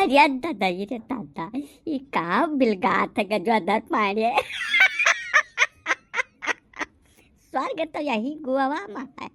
अरे दादा रे दादा, ये का बिलगात है गजवादर पाड़े। स्वर्ग तो यही गुआ में है।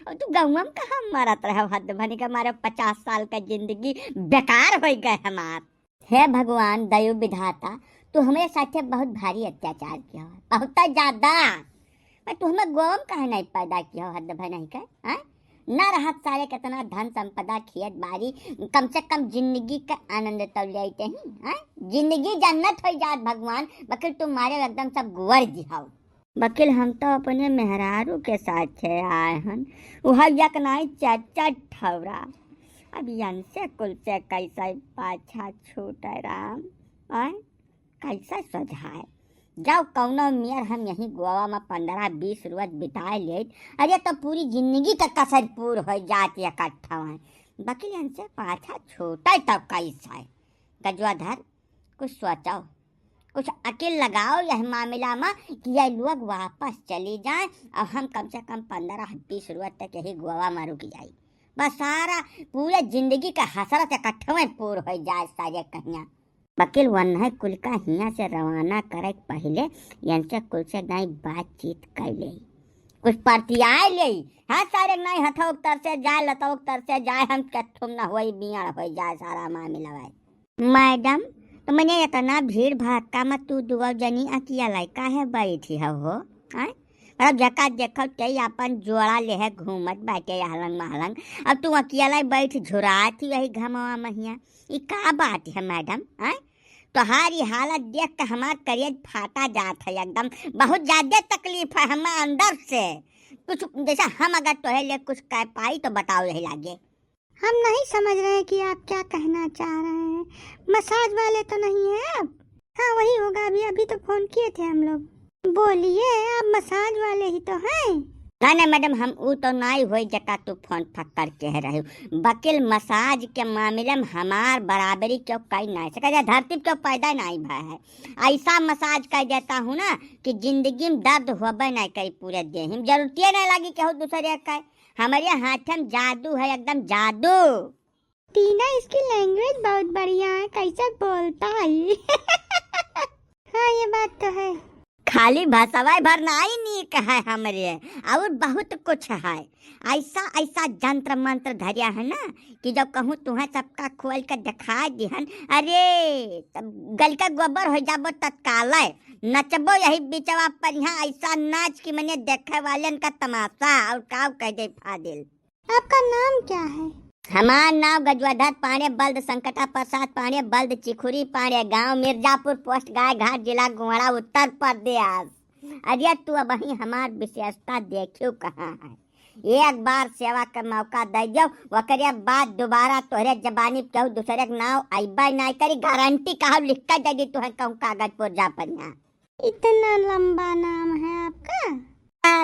और तू गौवा में कहाँ मरत रहे हद भनी का, मारे 50 साल का जिंदगी बेकार हो गए हमार। हे भगवान दयो विधाता, तू हमें साथे बहुत भारी अत्याचार किया, बहुत ज्यादा। मैं तू हमें गौवा में कहे नहीं पैदा किया हद भनी का, न रहत सारे कितना धन संपदा खेत बारी, कम से कम जिंदगी का आनंद तो लेते हैं। जिंदगी जन्नत हो जात भगवान, बकिल तुम्हारे एकदम सब गुवर जिहाओ। बकिल हम तो अपने मेहरारू के साथ आए हन, वह यक नहीं चाचा ठवरा। अब से कुल से कैसा पाछा छूटे राम, कैसा सजाए जाओ कौनो मियर हम यहीं गोवा में 15-20 रोज बिताए ले। अरे तो पूरी जिंदगी का कसर पूर हो जाती इकट्ठा है। बकिल से पाछा छूटे तब कैसा है। गजवाधर कुछ सोचो, कुछ अकेल लगाओ यह मामला में कि ये लोग वापस चली जाए और हम कम से कम 15-20 रोज तक यही गोवा में रुक जाए। बस सारा पूरे जिंदगी का हसरत इकट्ठा में पूर हो जाए सारे कहिया। वकील वन है कुल का हिया से रवाना करे पहले यंसे कुल से नहीं बातचीत कर ले, कुछ पर्तियाए ले। हाँ सारे नहीं हथोक तर से जाए लतोक तर से जाए, हम कथुम न हो बियाड़ हो जाए सारा मामला भाई। मैडम तो मैंने इतना भीड़ भाड़का में तू दुआ जनी अकिया लड़का है बैठी है हो, मतलब जका देखो ते अपन जोड़ा ले है घूमत बैठे हलंग महलंग, अब तू अकेला बैठ झुराती यही घमवा महिया। ये का बात है मैडम? तुम्हारी हालत देख के हमार करियर फाटा जात है एकदम, बहुत ज्यादा तकलीफ है हमें अंदर से। कुछ जैसा हम अगर तोहे लिए कुछ कह पाई तो बताओ यही लागे। हम नहीं समझ रहे कि आप क्या कहना चाह रहे हैं। मसाज वाले तो नहीं है आप? हाँ वही होगा, अभी अभी तो फोन किए थे हम लोग। बोलिए, आप मसाज वाले ही तो हैं? नहीं मैडम, हम वो तो नहीं हुई जका तू फोन फक्कर कह रहे हो। वकील मसाज के मामले में हमार बराबरी क्यों कई नहीं सका, धरती क्यों पैदा नहीं भा है। ऐसा मसाज कर देता हूँ ना कि जिंदगी में दर्द होबे नहीं कई पूरे देह में, जरूरत नहीं लगी कि दूसरे का। हमारे हाथ में जादू है, एकदम जादू। टीना इसकी लैंग्वेज बहुत बढ़िया है, कैसे बोलता है। हाँ ये बात तो है। खाली भाषावाई भर नहीं है हमारे, और बहुत कुछ है। ऐसा ऐसा जंत्र मंत्र धरिया है ना कि जब कहूँ तुम्हें सबका खोल कर दिखा दिहन, अरे तब गल का गोबर हो जाबो तत्काल नचबो यही बिचवा पर। यहाँ ऐसा नाच कि मैंने देखे वाले का तमाशा और काव कह दे फादिल। आपका नाम क्या है? हमारा नाम गजवाधर पांडे बल्द संकटा प्रसाद पांडे बल्द चिखुरी पांडे, गांव मिर्जापुर, पोस्ट गाय घाट, जिला गोवाड़ा, उत्तर प्रदेश। अरे तू अब वही हमार विशेषता देखियो कहाँ है। एक बार सेवा का मौका दे दो, वकरिया बाद दोबारा तोहरे जबानी कहू दूसरे के नाव अइबा नहीं करी, गारंटी कहा लिख कर दे दी तुहे कहूँ कागज पर जा पर। इतना लंबा नाम है आपका?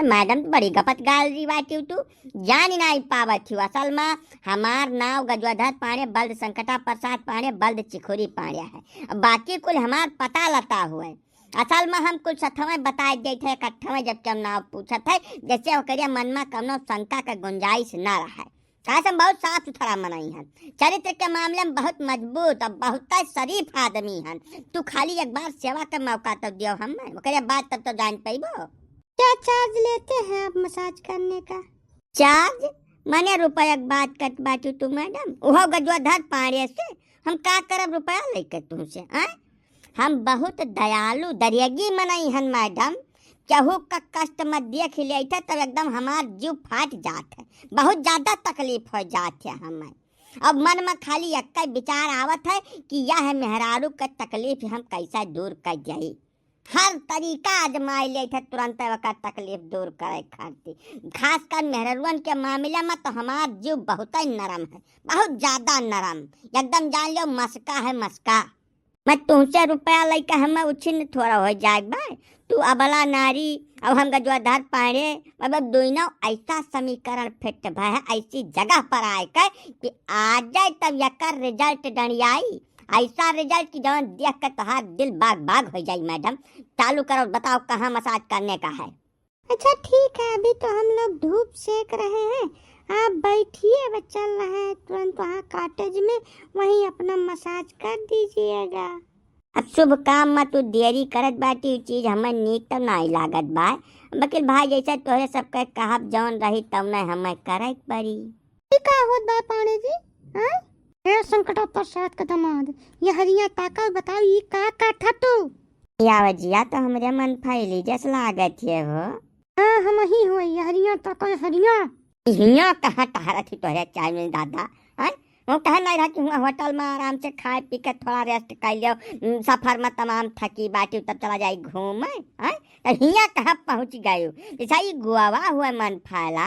मैडम बड़ी गपत गाल रही बाटी, तू जान नहीं पावत हूँ। असल में हमार नाव गजवाधर पांडे बल्द संकटा प्रसाद पांडे बल्द चिखुरी पांडे है। बाकी कुल हमार पता लता हुआ है। असल में हम कुल सथवें बताए देते इकट्ठे जब हम नाव पूछत है, जैसे ओकरिया मन में कौनो शंका का गुंजाइश न रहा है। हम बहुत साफ सुथरा मनाई हन, चरित्र के मामले में बहुत मजबूत और बहुत शरीफ आदमी हन। तू खाली एक बार सेवा का मौका तो दियो हमें, ओकरिया बात तब तो जान पाइबो। क्या चार्ज लेते हैं आप मसाज करने का? चार्ज माने रुपया बात कट बाटू तू मैडम, वो गजवाधर पांडे से हम का करब रुपया लेकर तुमसे? हम बहुत दयालु दरियागी मनाई हन मैडम, केहू का कष्ट मत देख ले तब एकदम हमार जीव फाट जात है, बहुत ज्यादा तकलीफ हो जात है हमें। अब मन में खाली एक विचार आवत है कि यह मेहरारू का तकलीफ हम कैसा दूर कर जाई। हर तरीका आजमाई ले थे तुरंत वक़्त तकलीफ दूर करे खातिर। खासकर मेहरुअन के मामले में तो हमार जीव बहुत ही नरम है, बहुत ज्यादा नरम, एकदम जान लो मस्का है मस्का। मैं तुमसे रुपया लेकर हमें उछिन थोड़ा हो जाए भाई, तू अबला नारी अब हम गजवाधर पांडे, मतलब दोनों ऐसा समीकरण फिट भाई है ऐसी जगह पर आए कर कि आ जाए तब यकर रिजल्ट डंडियाई, ऐसा रिजल्ट की जवान देख कर तुम्हारा दिल बाग बाग हो जाए। मैडम चालू करो, बताओ कहाँ मसाज करने का है? अच्छा ठीक है, अभी तो हम लोग धूप सेक रहे हैं, आप बैठिए, बस चल रहे हैं तुरंत वहाँ कॉटेज में, वहीं अपना मसाज कर दीजिएगा। अब शुभ काम में तू देरी करत बाटी, उ चीज हमें नीक तो नहीं लागत बा। वकील भाई जैसे तोहरे सबके कहब जौन रही तब न हमें करे पड़ी। का होत बा पाणे जी? हां, हे संकट प्रसाद का दामाद, ये हरिया ताका बताओ ये का था तू? यावजिया तो हमरे मन फैली जस लागत है हो। हाँ, हम ही हो ये हरिया ताका, हरिया हिया कहाँ टहरा थी तोहरे चाय में दादा? हैं वो कह नहीं रहा कि हुआ होटल में आराम से खाए पी के थोड़ा रेस्ट कर लियो, सफर में तमाम थकी बाटी तब चला जाए घूमे। हैं तो हिया कहाँ पहुँच गयो? जैसा ये गुआवा हुआ मन फैला।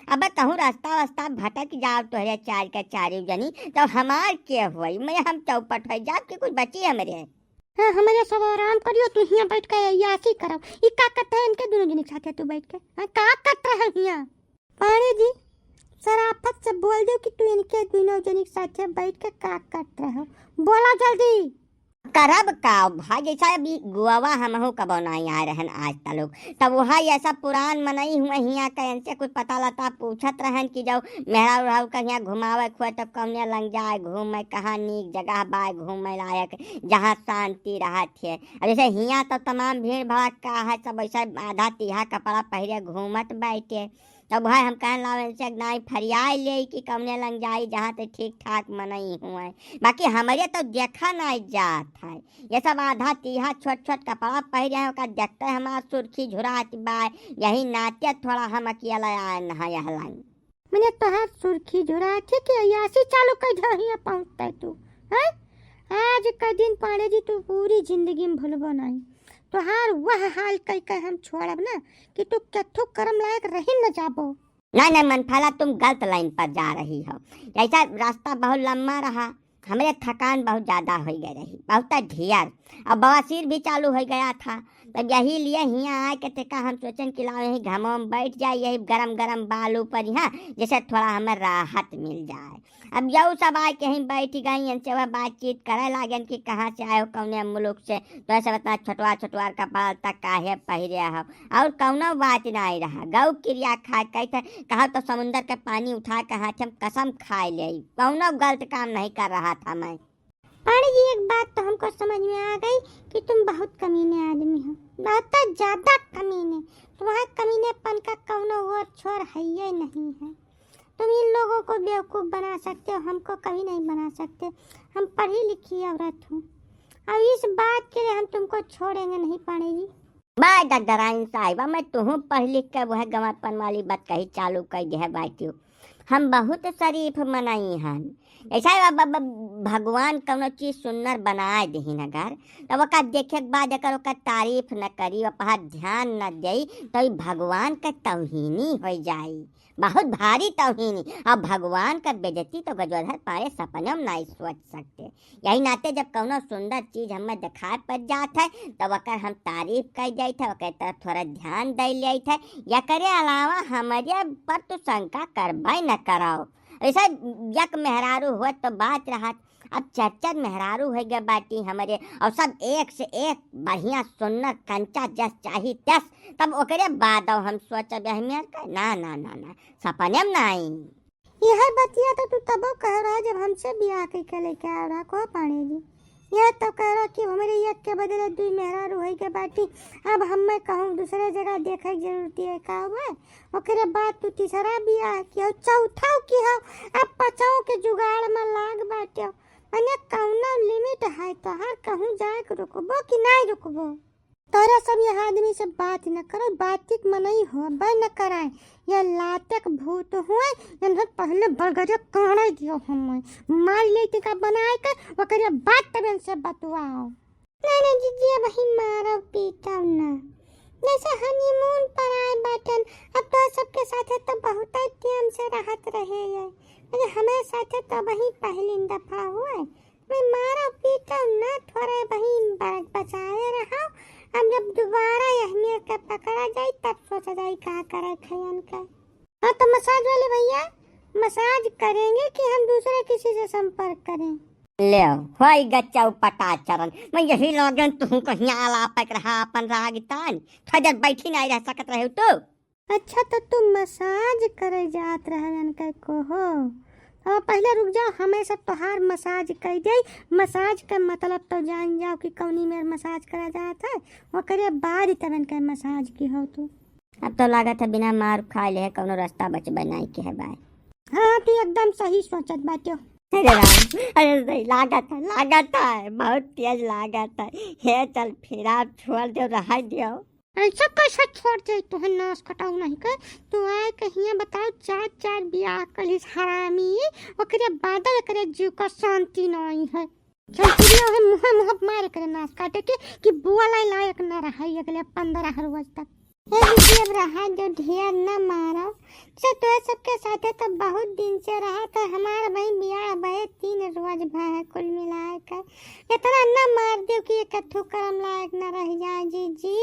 अब कहूँ रास्ता वास्ता भटक जाओ तोहरे चार के चारी जनी तो हमार के होई? मैं हम चौपट हो जाब के कुछ बची हमरे। हाँ, हमारे सब आराम करियो, तू हिया बैठ के यासी करो। ई का करते हैं इनके दोनों जने साथे तू बैठ के? हां, का करते हैं हिया? पाणे जी शराफत से बोल दो कि तू इनके दोनों जने साथे बैठ के का करते हो? बोला जल्दी। करब का भाई, जैसा अभी गुआवा हमहू कबो नहीं आए रहन आज तक, तब वहाँ ऐसा पुरान मनई हुआ हिया का इनसे कुछ पता लता पूछत रहन कि जाओ मेहरा उड़ाऊ का यहाँ घुमावे खुआ तो कौने लग जाए घूमे, कहाँ नीक जगह बा घूमे लायक जहाँ शांति रहत है। अब जैसे हिया तो तमाम भीड़ भड़का है, सब ऐसा आधा तिहा कपड़ा पहरे घूमत बैठे। तब भाई हम कहन लावे से नाई फरियाई ले कि कमने लग जाई जहाँ तो ठीक ठाक मनई हुए। बाकी हमारे तो देखा नहीं जात है, ये सब आधा तिहा छोट छोट कपड़ा पहरे हैं, ओका देखते हमारा सुर्खी झुरात बा, यही नाते थोड़ा हम अकेला आए नहा हलाई। मैंने तोहार सुर्खी झुरा थे कि यासी चालू कर दो हिया पहुंचता तू? हैं, आज का दिन पाणे जी तू पूरी जिंदगी में भूलबो नहीं। तोहार वह हाल कई के हम छोड़ब ना कि तू कथु कर्म लायक रही न जाबो। नहीं नहीं मन फैला, तुम गलत लाइन पर जा रही हो। ऐसा रास्ता बहुत लंबा रहा, हमारे थकान बहुत ज़्यादा हो गई रही, बहुत ढेर, अब बवासीर भी चालू हो गया था। तब यही लिए यहाँ आए के थे हम सोचन कि लाओ यही घामों में बैठ जाए, यही गरम गरम बालू पर यहाँ जैसे थोड़ा हमें राहत मिल जाए। अब यू सब आए के यहीं बैठ गई, इनसे वह बातचीत करे लागन कि कहाँ से आए हो, कौने मुल्क से, तो ऐसा इतना छोटवा छोटवार कपड़ा तक काहे पहरे हो, और कौनो बात नहीं रहा। गौ क्रिया खा कहते कहा तो समुंदर के पानी उठा के हाथ हम कसम खाए ले, कौनो गलत काम नहीं कर रहा था मैं। पाणी जी एक बात तो हमको समझ में आ गई कि तुम बहुत कमीने आदमी हो, बहुत ज्यादा कमीने। तुम्हारे कमीनेपन का कौनो और छोर है ही नहीं है। तुम इन लोगों को बेवकूफ़ बना सकते हो, हमको कभी नहीं बना सकते। हम पढ़ी लिखी औरत हूँ और इस बात के लिए हम तुमको छोड़ेंगे नहीं पाणे जी। बाय डगराइन साहिबा, मैं तुहूँ पढ़ लिख कर वह गंवारपन वाली बात कही चालू कर दे बाटी। हम बहुत शरीफ मनाई हन, ऐसा भगवान कौनो चीज सुंदर बनाए दही अगर तब ओका देखे के बाद अगर ओका तारीफ न करी ओपा ध्यान न दे तो भगवान का तौहीनी हो जाई, बहुत भारी तौहीनी। अब भगवान का बेइज्जती तो गजोधर पारे सपने में नहीं सोच सकते। यही नाते जब कौनो सुंदर चीज हमें दिखाए पड़ जात है तब ओकर हम तारीफ कर जात है, ओकर तरफ थोड़ा ध्यान दे लेत है, या करे अलावा हमारे पर तो शंका करबे न कराओ। ऐसा यक मेहरारू हुआ तो बात रहा, अब चर्चा मेहरारू हो गए बाटी हमारे, और सब एक से एक बढ़िया सुंदर कंचा जस चाहिए तस, तब ओकरे बाद हम सोचब ना ना ना ना सपने में नहीं। यह बतिया तो तू तबो कह रहा जब हमसे ब्याह के लेके आ रहा को पाणे जी। यह तो कह रहा कि हमारे एक के बदले दुई मेहरारू हो के बाटी, अब हम मैं कहूँ दूसरे जगह देखे की जरूरत है का हुआ। ओकरे बाद तू तीसरा ब्याह किया, चौथा की हो, अब पचाओ के जुगाड़ में लाग बाटे। मैंने कौनो लिमिट है तो हर कहूँ जाए के रुकबो कि नहीं रुकबो? तोरा सब ये आदमी से बात न करो, बातिक मनई हो बे न कराए, ये लातक भूत हुए इन्हें पहले बरगजे काढ़े दियो, हमें मार लेते का बनाए के ओकरे बात तबन से बतवाओ। नहीं जीजी वही मारो पीटा ना, जैसे हनीमून पर आए बैठन, अब तो सबके साथ तो बहुत टाइम से राहत रहे है, लेकिन हमारे साथ तो वही पहली दफा हुआ। मैं मारो पीटा ना, थोड़े वही बचाए रहा। अब जब दोबारा यह का पकड़ा जाए तब सोचा जाए क्या करे खयान का। हाँ तो मसाज वाले भैया मसाज करेंगे कि हम दूसरे किसी से संपर्क करें? ले होई गच्चा पटा चरण, मैं यही लगन तू कहीं आला पक रहा अपन रागितान थोड़ा बैठी नहीं रह सकत रहे तो। अच्छा तो तुम मसाज करे जात रहन के को हो। और पहले रुक जाओ, हमेशा तोहार मसाज कर दे। मसाज का मतलब तो जान जाओ कि कौनी में मसाज करा जाता है, वो करे बाद तबन के मसाज की हो तू। अब तो लागत है बिना मार खा ले कौनो रास्ता बच बनाई के है भाई। हाँ तू एकदम सही सोचत बाटियो। अरे राम, अरे नहीं, लागत है बहुत तेज लागत है। हे चल फिर आप छोड़ दो, रहा दियो। ऐसा कैसे छोड़ दे तू है, नाश कटाऊ नहीं कर। तू आए कहिया बताओ, चार चार ब्याह कलिस हरामी, ओकरे बादल करे जीव का शांति नहीं है। चल चिड़िया है मुँह मार करे नाश काटे के कि बुआ लायक न रहा अगले 15 रोज तक। अब रहा जो ढेर न मारो। तो सबके साथ तो बहुत दिन से रहा, तो हमारा भाई ब्याह भय 3 रोज भय कुल मिलाए कर। इतना न मार दो कि एक करम लायक न रह जाए। जी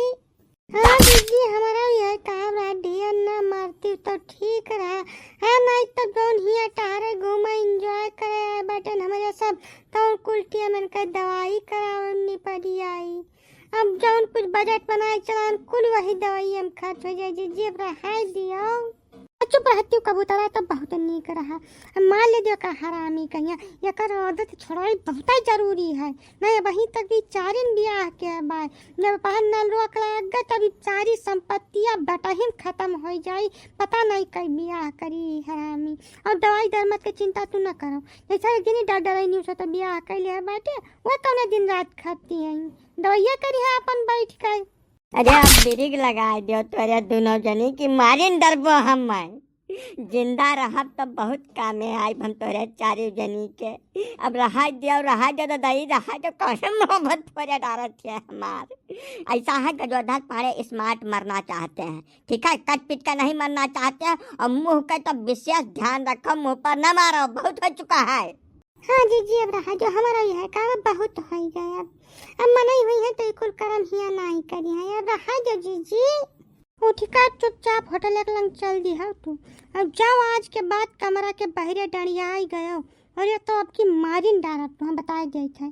हाँ दीदी, हमारा यह काम रहा, ढेर न मारती तो ठीक रहा है, नहीं तो कौन ही टहरे घूमे एंजॉय करे बटन हमारे सब तो कुल्टिया मन का दवाई करावनी पड़ी आई। अब जौन कुछ बजट बनाए चलान कुल वही दवाई हम खर्च हो जाए। जी रहा दियो चुप रहती हूँ कबूतरा तो बहुत नीक रहा। मान ले दियो का हरामी कहिया एकर आदत छोड़ाई बहुत जरूरी है। नहीं वहीं तक भी 4 ब्याह के बाद जब पहन न रोक लग गए तभी सारी संपत्तियां बटहिन खत्म हो जाई। पता नहीं कई ब्याह करी हरामी। और दवाई दरमत के चिंता तू न करो, जैसा दिन डर नहीं तो ब्याह कर लिया बाटे वो कौन दिन रात खाती है दवाइया करी है अपन बैठ कर। अरे आप ब्रिग लगा दो तोरे दोनों जनी की मारिन डरबो हम जिंदा रहा तो बहुत कामे आई हम तोरे 4 जनी के। अब रहा दो तो दही रहा जो कैसे मोहब्बत तोरे डारत है हमार। ऐसा है गजोधर पाड़े स्मार्ट मरना चाहते हैं, ठीक है, कट पिट का नहीं मरना चाहते हैं। और मुंह का तो विशेष ध्यान रखो, मुंह पर न मारो, बहुत हो चुका है। हाँ जी अब रहा जो हमारा यह काम बहुत हो गया। अब मनाई हुई है तो कुल कर्म हिया नहीं करी है। अब रहा जो जी उठिका चुपचाप होटल एक लंग चल दी है तू। अब जाओ आज के बाद कमरा के बहरे डंडिया आई गयो और ये तो आपकी मारिन डारत तो हम बताए गए थे।